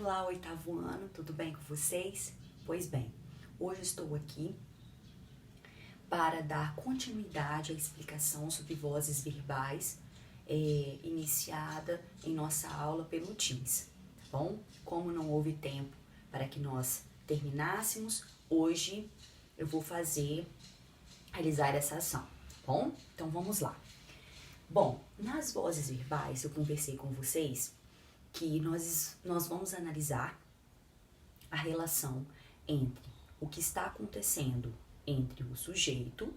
Olá, oitavo ano, tudo bem com vocês? Pois bem, hoje estou aqui para dar continuidade à explicação sobre vozes verbais iniciada em nossa aula pelo Teams, tá bom? Como não houve tempo para que nós terminássemos, hoje eu vou realizar essa ação, tá bom? Então vamos lá. Bom, nas vozes verbais eu conversei com vocês que nós vamos analisar a relação entre o que está acontecendo entre o sujeito,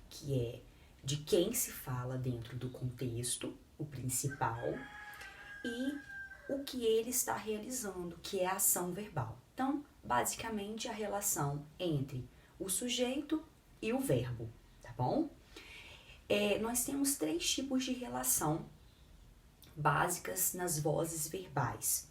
que é de quem se fala dentro do contexto, o principal, e o que ele está realizando, que é a ação verbal. Então, basicamente, a relação entre o sujeito e o verbo, tá bom? Nós temos 3 tipos de relação básicas nas vozes verbais,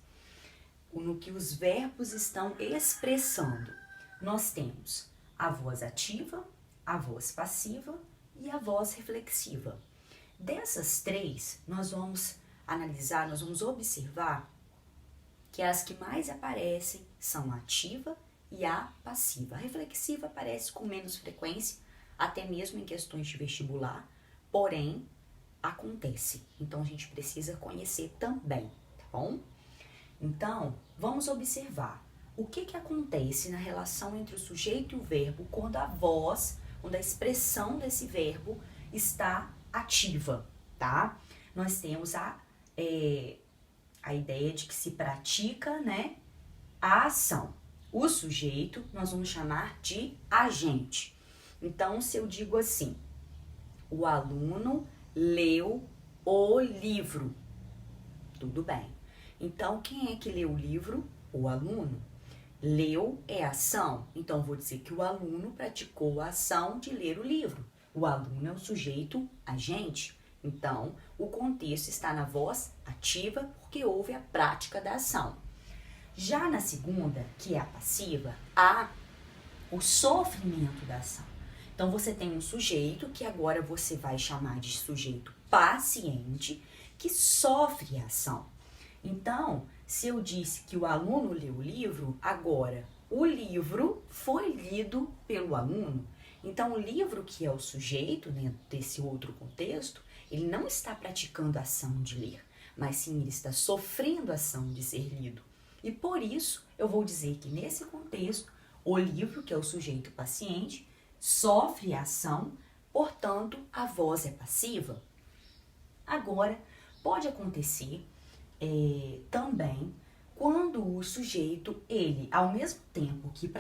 no que os verbos estão expressando. Nós temos a voz ativa, a voz passiva e a voz reflexiva. Dessas 3, nós vamos analisar, nós vamos observar que as que mais aparecem são a ativa e a passiva. A reflexiva aparece com menos frequência, até mesmo em questões de vestibular, porém, acontece. Então, a gente precisa conhecer também, tá bom? Então, vamos observar o que acontece na relação entre o sujeito e o verbo quando a expressão desse verbo está ativa, tá? Nós temos a ideia de que se pratica, né, a ação. O sujeito nós vamos chamar de agente. Então, se eu digo assim, o aluno leu o livro, tudo bem. Então, quem é que leu o livro? O aluno. Leu é ação, então vou dizer que o aluno praticou a ação de ler o livro. O aluno é o sujeito agente. Então, o contexto está na voz ativa porque houve a prática da ação. Já na segunda, que é a passiva, há o sofrimento da ação. Então, você tem um sujeito que agora você vai chamar de sujeito paciente que sofre a ação. Então, se eu disse que o aluno leu o livro, agora o livro foi lido pelo aluno. Então, o livro, que é o sujeito dentro desse outro contexto, ele não está praticando a ação de ler, mas sim ele está sofrendo a ação de ser lido. E por isso, eu vou dizer que nesse contexto, o livro, que é o sujeito paciente, sofre a ação, portanto, a voz é passiva. Agora, pode acontecer também quando o sujeito, ele, ao mesmo tempo que ele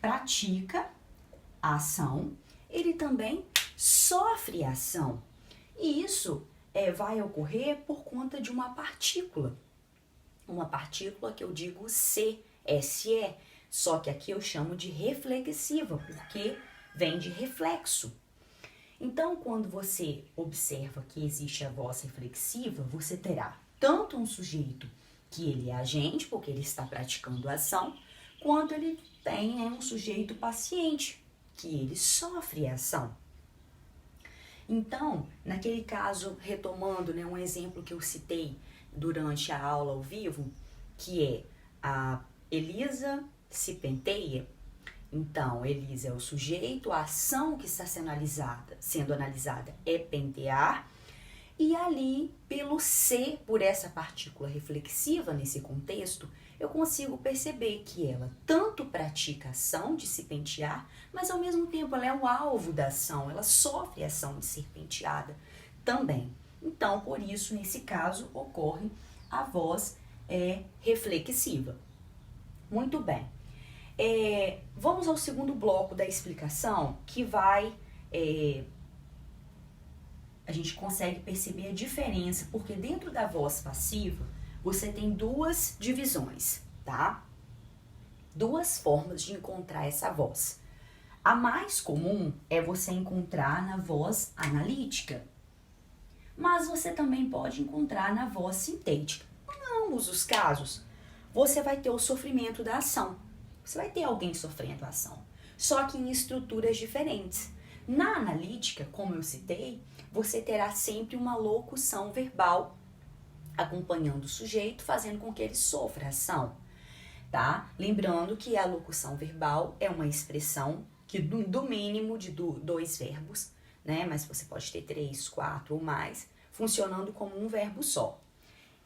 pratica a ação, ele também sofre a ação. E isso vai ocorrer por conta de uma partícula. Uma partícula que eu digo SE, só que aqui eu chamo de reflexiva, porque vem de reflexo. Então, quando você observa que existe a voz reflexiva, você terá tanto um sujeito que ele é agente, porque ele está praticando a ação, quanto ele tem um sujeito paciente, que ele sofre a ação. Então, naquele caso, retomando um exemplo que eu citei durante a aula ao vivo, que é a Elisa se penteia. Então, Elisa é o sujeito, a ação que está sendo analisada é pentear, e ali, pelo ser, por essa partícula reflexiva nesse contexto, eu consigo perceber que ela tanto pratica a ação de se pentear, mas ao mesmo tempo ela é o alvo da ação, ela sofre a ação de ser penteada também. Então, por isso, nesse caso, ocorre a voz reflexiva. Muito bem. Vamos ao segundo bloco da explicação, que a gente consegue perceber a diferença, porque dentro da voz passiva, você tem 2 divisões, tá? 2 formas de encontrar essa voz. A mais comum é você encontrar na voz analítica, mas você também pode encontrar na voz sintética. Em ambos os casos, você vai ter o sofrimento da ação. Você vai ter alguém sofrendo a ação, só que em estruturas diferentes. Na analítica, como eu citei, você terá sempre uma locução verbal acompanhando o sujeito, fazendo com que ele sofra a ação, tá? Lembrando que a locução verbal é uma expressão que do mínimo de dois verbos, né? Mas você pode ter 3, 4 ou mais, funcionando como um verbo só.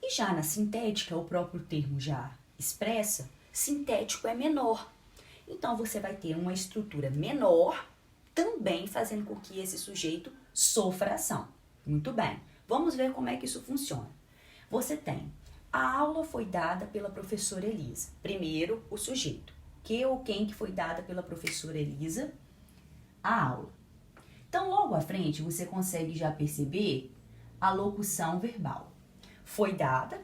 E já na sintética, o próprio termo já expressa, sintético é menor. Então, você vai ter uma estrutura menor, também fazendo com que esse sujeito sofra ação. Muito bem. Vamos ver como é que isso funciona. Você tem, a aula foi dada pela professora Elisa. Primeiro, o sujeito. Que ou quem que foi dada pela professora Elisa? A aula. Então, logo à frente, você consegue já perceber a locução verbal. Foi dada,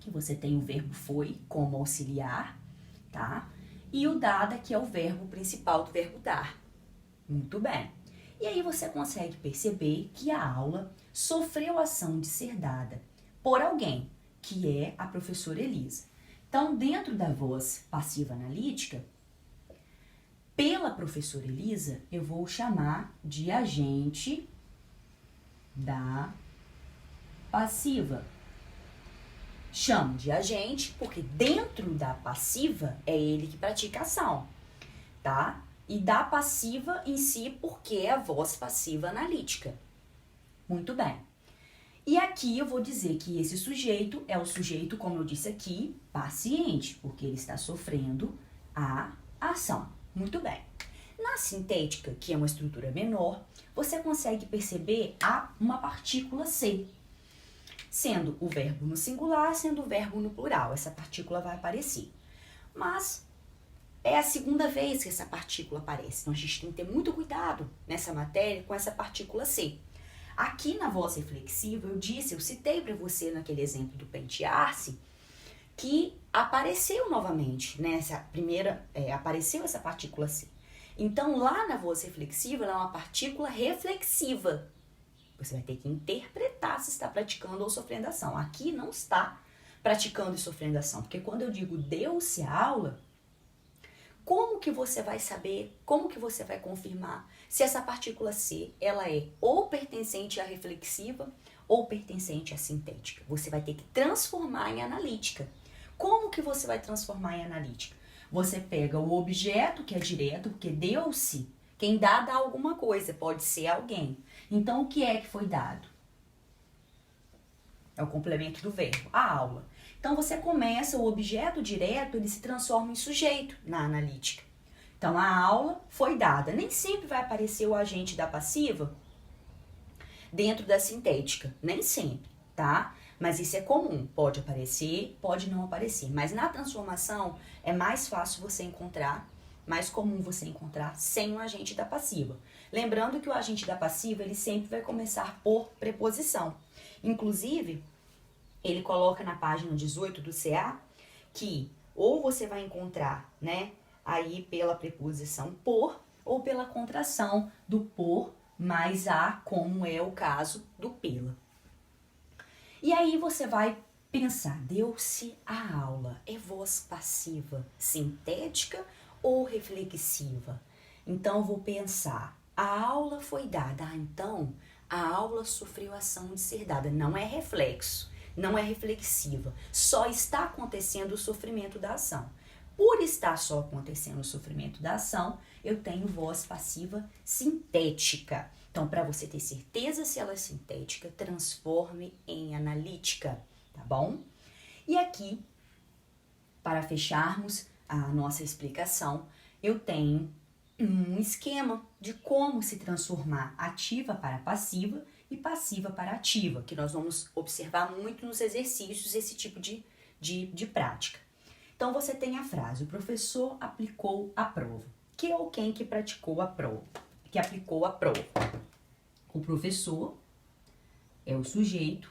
que você tem o verbo foi como auxiliar, tá? E o dada, que é o verbo principal do verbo dar. Muito bem. E aí você consegue perceber que a aula sofreu a ação de ser dada por alguém, que é a professora Elisa. Então, dentro da voz passiva analítica, pela professora Elisa, eu vou chamar de agente da passiva. Chamo de agente porque dentro da passiva é ele que pratica a ação, tá? E da passiva em si porque é a voz passiva analítica. Muito bem. E aqui eu vou dizer que esse sujeito é o sujeito, como eu disse aqui, paciente, porque ele está sofrendo a ação. Muito bem. Na sintética, que é uma estrutura menor, você consegue perceber uma partícula C, sendo o verbo no singular, sendo o verbo no plural. Essa partícula vai aparecer. Mas é a segunda vez que essa partícula aparece. Então, a gente tem que ter muito cuidado nessa matéria com essa partícula C. Aqui na voz reflexiva, eu citei para você naquele exemplo do pentear-se, que apareceu novamente, né? Apareceu essa partícula C. Então, lá na voz reflexiva, ela é uma partícula reflexiva. Você vai ter que interpretar se está praticando ou sofrendo ação. Aqui não está praticando e sofrendo ação, porque quando eu digo deu-se a aula, como que você vai saber, como que você vai confirmar se essa partícula C, ela é ou pertencente à reflexiva ou pertencente à sintética? Você vai ter que transformar em analítica. Como que você vai transformar em analítica? Você pega o objeto, que é direto, porque deu-se. Quem dá alguma coisa, pode ser alguém. Então, o que é que foi dado? É o complemento do verbo, a aula. Então, você começa, o objeto direto, ele se transforma em sujeito na analítica. Então, a aula foi dada. Nem sempre vai aparecer o agente da passiva dentro da sintética. Nem sempre, tá? Mas isso é comum. Pode aparecer, pode não aparecer. Mas na transformação, é mais fácil você encontrar, mais comum você encontrar sem o agente da passiva. Lembrando que o agente da passiva, ele sempre vai começar por preposição. Inclusive, ele coloca na página 18 do CA que ou você vai encontrar, né, aí pela preposição por ou pela contração do por mais a, como é o caso do pela. E aí você vai pensar, deu-se a aula, é voz passiva sintética ou reflexiva? Então, eu vou pensar, a aula foi dada, então a aula sofreu ação de ser dada, não é reflexo, não é reflexiva, só está acontecendo o sofrimento da ação. Por estar só acontecendo o sofrimento da ação, eu tenho voz passiva sintética. Então, para você ter certeza se ela é sintética, transforme em analítica, tá bom? E aqui, para fecharmos a nossa explicação, eu tenho um esquema de como se transformar ativa para passiva e passiva para ativa, que nós vamos observar muito nos exercícios esse tipo de prática. Então, você tem a frase, o professor aplicou a prova. Que ou quem que praticou a prova? Que aplicou a prova? O professor é o sujeito,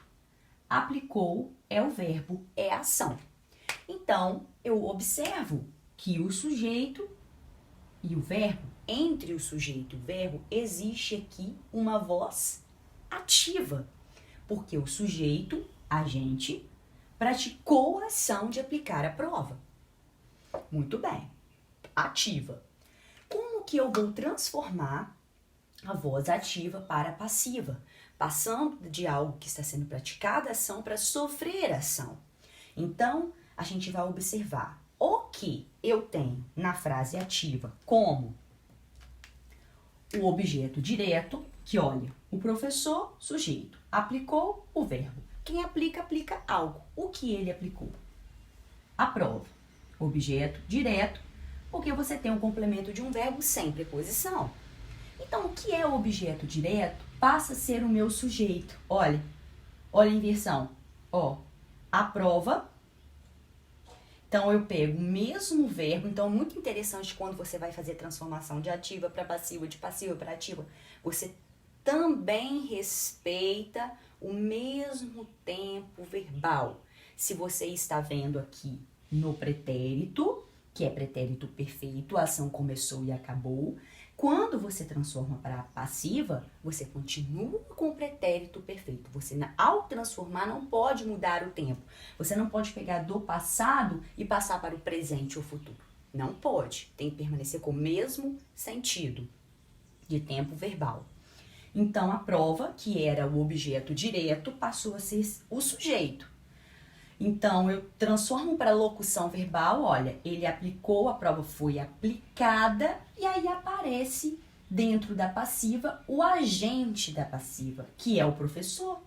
aplicou é o verbo, é a ação. Então, eu observo que o sujeito e o verbo, entre o sujeito e o verbo, existe aqui uma voz ativa, porque o sujeito, agente, praticou a ação de aplicar a prova. Muito bem, ativa. Como que eu vou transformar a voz ativa para passiva? passando de algo que está sendo praticada ação para sofrer ação. Então, a gente vai observar o que eu tenho na frase ativa como o objeto direto, que olha, o professor, sujeito, aplicou o verbo. Quem aplica, aplica algo. O que ele aplicou? A prova. Objeto direto, porque você tem um complemento de um verbo sem preposição. Então, o que é o objeto direto passa a ser o meu sujeito. Olha a inversão. A prova. Então, eu pego o mesmo verbo. Então, é muito interessante quando você vai fazer transformação de ativa para passiva, de passiva para ativa. Você também respeita o mesmo tempo verbal. Se você está vendo aqui no pretérito, que é pretérito perfeito, a ação começou e acabou. Quando você transforma para passiva, você continua com o pretérito perfeito. Você, ao transformar, não pode mudar o tempo. Você não pode pegar do passado e passar para o presente ou futuro. Não pode. Tem que permanecer com o mesmo sentido de tempo verbal. Então, a prova, que era o objeto direto, passou a ser o sujeito. Então, eu transformo para locução verbal, olha, ele aplicou, a prova foi aplicada, e aí aparece dentro da passiva o agente da passiva, que é o professor,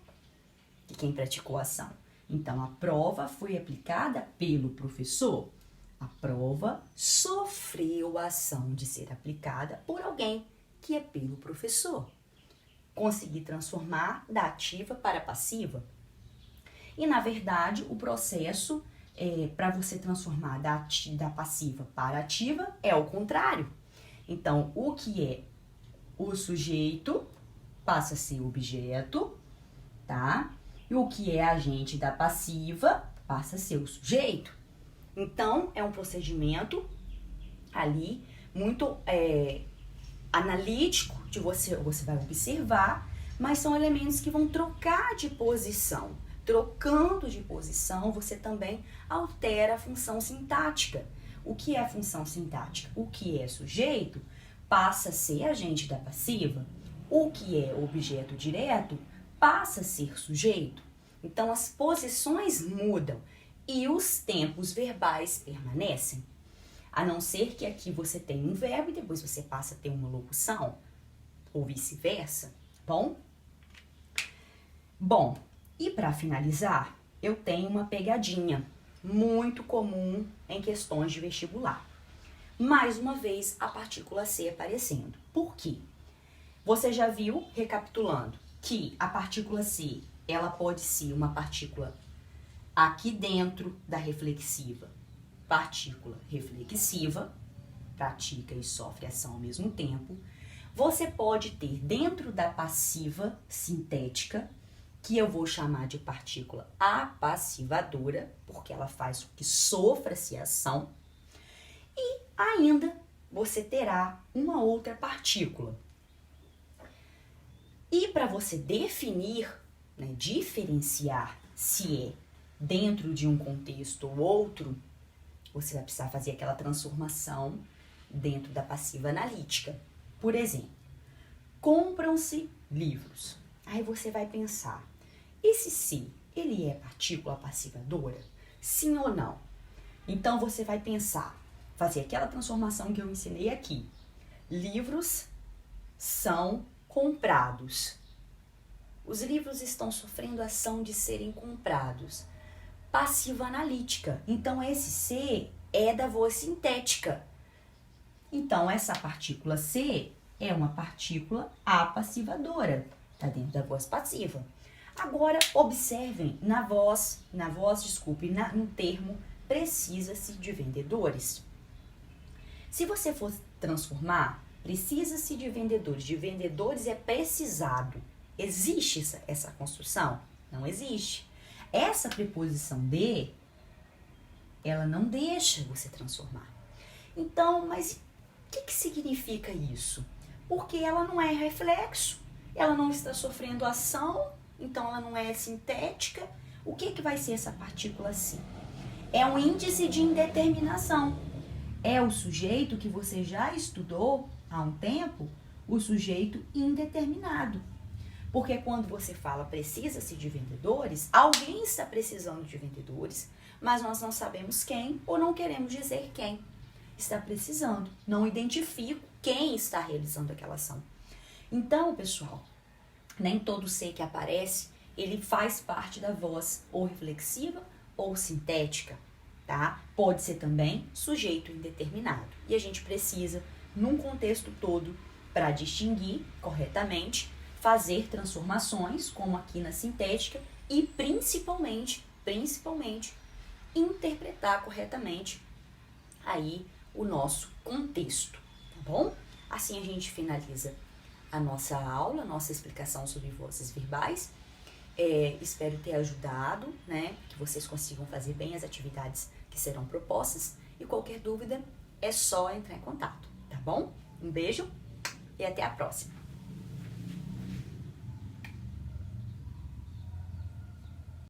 que quem praticou a ação. Então, a prova foi aplicada pelo professor. A prova sofreu a ação de ser aplicada por alguém, que é pelo professor. Consegui transformar da ativa para a passiva. E, na verdade, o processo para você transformar da passiva para ativa é o contrário. Então, o que é o sujeito passa a ser objeto, tá? E o que é agente da passiva passa a ser o sujeito. Então, é um procedimento ali muito analítico, de você vai observar, mas são elementos que vão trocar de posição. Trocando de posição, você também altera a função sintática. O que é a função sintática? O que é sujeito passa a ser agente da passiva. O que é objeto direto passa a ser sujeito. Então, as posições mudam e os tempos verbais permanecem. A não ser que aqui você tenha um verbo e depois você passa a ter uma locução, ou vice-versa, Bom, e para finalizar, eu tenho uma pegadinha muito comum em questões de vestibular. Mais uma vez, a partícula C aparecendo. Por quê? Você já viu, recapitulando, que a partícula C, ela pode ser uma partícula aqui dentro da reflexiva. Partícula reflexiva, pratica e sofre ação ao mesmo tempo. Você pode ter dentro da passiva sintética, que eu vou chamar de partícula apassivadora, porque ela faz com que sofra-se ação. E ainda você terá uma outra partícula. E para você definir, diferenciar se é dentro de um contexto ou outro, você vai precisar fazer aquela transformação dentro da passiva analítica. Por exemplo, compram-se livros. Aí você vai pensar, esse se, ele é partícula passivadora? Sim ou não? Então você vai pensar, fazer aquela transformação que eu ensinei aqui. Livros são comprados. Os livros estão sofrendo a ação de serem comprados. Passiva analítica. Então, esse C é da voz sintética. Então, essa partícula C é uma partícula apassivadora. Está dentro da voz passiva. Agora, observem, no termo precisa-se de vendedores. Se você for transformar, precisa-se de vendedores é precisado. Existe essa construção? Não existe. Essa preposição de, ela não deixa você transformar. Então, mas o que significa isso? Porque ela não é reflexo, ela não está sofrendo ação, então ela não é sintética. O que vai ser essa partícula C? É um índice de indeterminação. É o sujeito que você já estudou há um tempo, o sujeito indeterminado. Porque quando você fala precisa-se de vendedores, alguém está precisando de vendedores, mas nós não sabemos quem ou não queremos dizer quem está precisando. Não identifico quem está realizando aquela ação. Então, pessoal, nem todo ser que aparece, ele faz parte da voz ou reflexiva ou sintética, tá? Pode ser também sujeito indeterminado. E a gente precisa, num contexto todo, para distinguir corretamente, fazer transformações, como aqui na sintética, e principalmente, interpretar corretamente aí o nosso contexto, tá bom? Assim a gente finaliza a nossa aula, a nossa explicação sobre vozes verbais. Espero ter ajudado, né? Que vocês consigam fazer bem as atividades que serão propostas. E qualquer dúvida é só entrar em contato, tá bom? Um beijo e até a próxima!